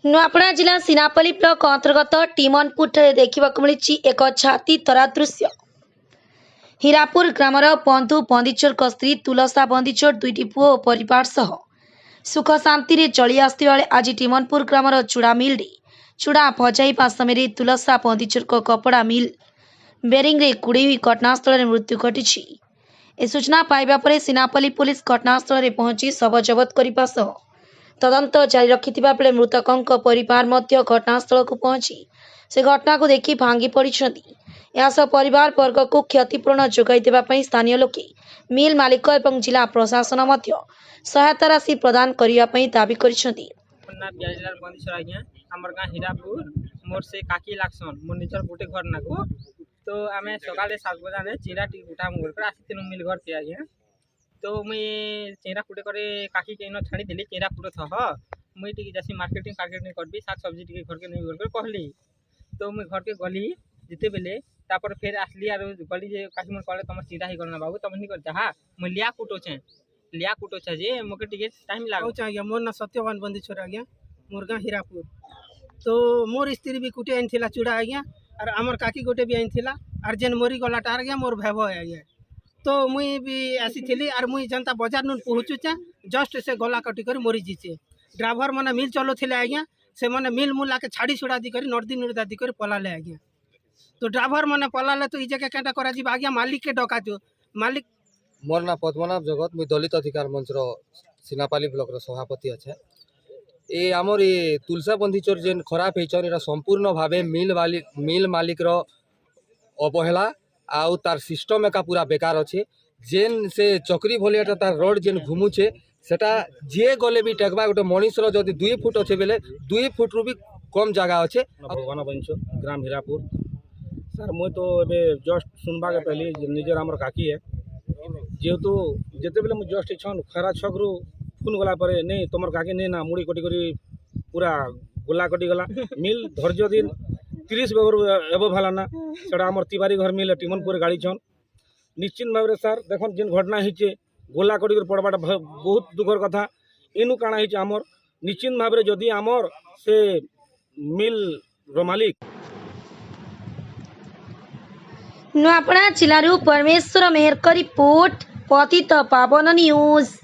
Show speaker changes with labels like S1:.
S1: नुआपड़ा जिला सिनापल्ली ब्लॉक अंतर्गत टीमनपुर देखा मिली एक छाती तरा दृश्य। हीरापुर ग्रामर बंधु बंदीचोर स्त्री तुलसा बंदीचोर दुईटी पुओ और परिवार सह सुख शांति चली आसुवा आज टीमनपुर ग्रामर चूड़ा मिल चूड़ा भजाइबा समय तुलसा बंदीचोर कपड़ा मिल बेरिंग रे कुड़े हुई घटनास्थल में मृत्यु घटी। ए सूचना पाइबा पर सिनापल्ली पुलिस घटनास्थल में पहुंची शव जबत करने सह तदंत जारी रखिथिबा बेले मृतकों परिवार मध्य घटनास्थल को पहुंची से घटना को देखि भांगी पड़िछंती। यासह परिवार वर्ग को क्षतिपूरण जोगाई देबा पई स्थानीय लोके मिल मालिक एवं जिला प्रशासन मध्य सहायता राशि प्रदान करिया पई दाबी करिछंती।
S2: ना ब्याजलाल बंदीचोर आज्ञा हमर गाँ हीरापुर मोर से काकी लागसन मोर निजर गुटे घर ना को तो आमे सकाले 7 बजे चिरा टी उठा मोर कर आसी मिल घर के आज्ञा तो मुई चेरा कुटे करे काकी के न छाड़ी देली चेरा कुटे थह मुई टी जैसी मार्केटिंग करबी साग सब्जी टी घर के नहीं घर कहली तो मुई घर के गली जिते बेले तापर फिर आसली आर गली जे काकी मोर कहले तुम चिरा ही करना बाबू तुम नहीं कर जहा मुई लिया कुटो छे जे मोके टिके टाइम लागो
S3: आज्ञा मोर ना सत्यवान बंदीचोर आज्ञा मोर गाँ हीरापुर तो मोर स्त्री भी कुटे आइन थिला चूड़ा आज्ञा और आमर काकी गोटे भी आइन थिला और जेन मोरी गलाटा आज्ञा मोर भाई आज्ञा तो मुई भी आसी थी और मुई जनता बाजार नु पहुँचुचे जस्ट से गला कटी कर मरी जीचे ड्राइवर मैंने मिल चलो थे आज्ञा से मैंने मिल मुला के छाड़ी छुड़ा दी कर नर्दी नुर्दा दी कर पलाले आज्ञा तो ड्राइवर मैंने पलाले तो इजे के करा आज्ञा मालिक के डकाचो मालिक
S4: मोर ना पद्मनाभ जगत मुई दलित अधिकार मंच सिनापाली ब्लॉक सभापति अच्छे ये आमर ये तुलसा बंदीचोर जेन खराब होता संपूर्ण भाव मिल मालिक अवहेला आउ तार सिस्टम एका पूरा बेकार अच्छे जेन से चक्री भलिया तार रोड जेन घुमुचे सेटा जे गले भी टेकबा गोटे मनीषर जदि 2 फुट अच्छे बेले 2 फुट रु भी कम जगह अच्छे।
S5: भगवान बंचो ग्राम हीरापुर सर मुई तो एबे जस्ट सुनबा के पहले निजर आमर काकी है जेहेतु जिते बेले मुझे जस्ट इच्छा खरा छकरू फोन गला पर नहीं तुम काकी नहीं ना मुड़ी कटी करी पूरा गोला कटी गला मिल धैर्य दिन 30 एवं भालाना सेटा आमर तिवारी घर मिले टीमनपुर गाड़ी छन निश्चित भाव में सर देख जिन घटना होचे गोला कटी पड़वाटा बहुत दुखर कथा इनु काଣା होचे आमर निश्चित भाव में जदि आमर से मिल रो मालिक
S1: नुआपड़ा जिलू परमेश्वर मेहर रिपोर्ट पतित पावन न्यूज।